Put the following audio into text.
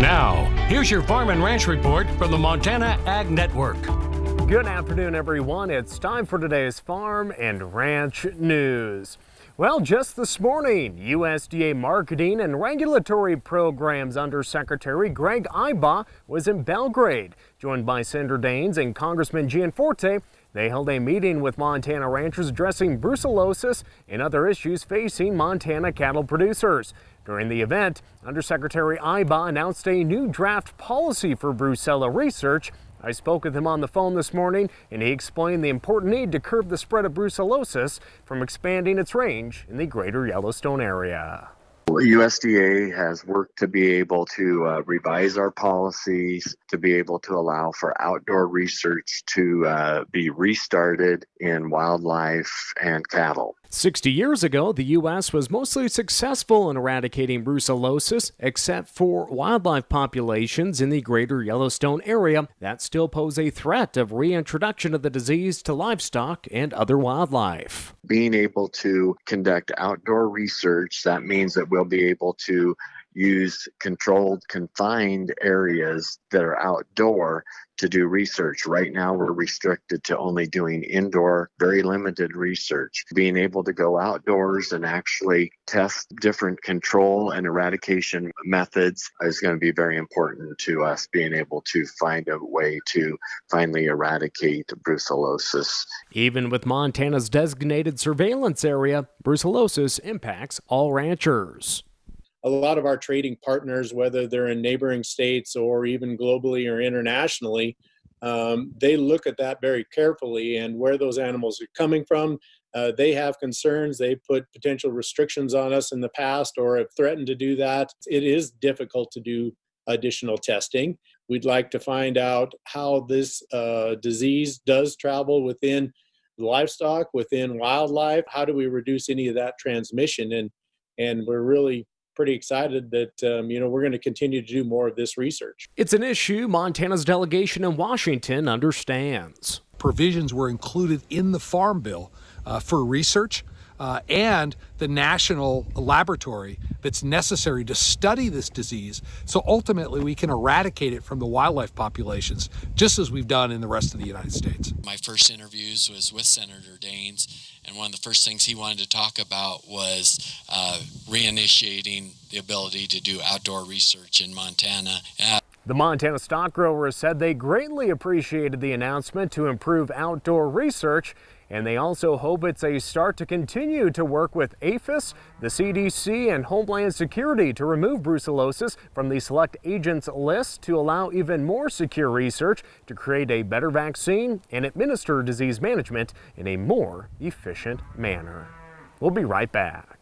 Now, here's your Farm and Ranch Report from the Montana Ag Network. Good afternoon, everyone. It's time for today's Farm and Ranch News. Well, just this morning, USDA Marketing and Regulatory Programs Undersecretary Greg Ibaugh was in Belgrade. Joined by Senator Daines and Congressman Gianforte, they held a meeting with Montana ranchers addressing brucellosis and other issues facing Montana cattle producers. During the event, Undersecretary Ibaugh announced a new draft policy for brucella research. I spoke with him on the phone this morning, and he explained the important need to curb the spread of brucellosis from expanding its range in the greater Yellowstone area. USDA has worked to be able to revise our policies, to be able to allow for outdoor research to be restarted in wildlife and cattle. 60 years ago, the U.S. was mostly successful in eradicating brucellosis, except for wildlife populations in the greater Yellowstone area that still pose a threat of reintroduction of the disease to livestock and other wildlife. Being able to conduct outdoor research, that means that we'll be able to use controlled, confined areas that are outdoor to do research. Right now, we're restricted to only doing indoor, very limited research. Being able to go outdoors and actually test different control and eradication methods is going to be very important to us being able to find a way to finally eradicate brucellosis. Even with Montana's designated surveillance area, brucellosis impacts all ranchers. A lot of our trading partners, whether they're in neighboring states or even globally or internationally, they look at that very carefully and where those animals are coming from. They have concerns. They put potential restrictions on us in the past or have threatened to do that. It is difficult to do additional testing. We'd like to find out how this disease does travel within livestock, within wildlife. How do we reduce any of that transmission? And we're really pretty excited that, we're going to continue to do more of this research. It's an issue Montana's delegation in Washington understands. Provisions were included in the Farm Bill for research and the national laboratory that's necessary to study this disease so ultimately we can eradicate it from the wildlife populations, just as we've done in the rest of the United States. My first interviews was with Senator Daines, and one of the first things he wanted to talk about was reinitiating the ability to do outdoor research in Montana. The Montana stock growers said they greatly appreciated the announcement to improve outdoor research, and they also hope it's a start to continue to work with APHIS, the CDC, and Homeland Security to remove brucellosis from the select agents list to allow even more secure research to create a better vaccine and administer disease management in a more efficient manner. We'll be right back.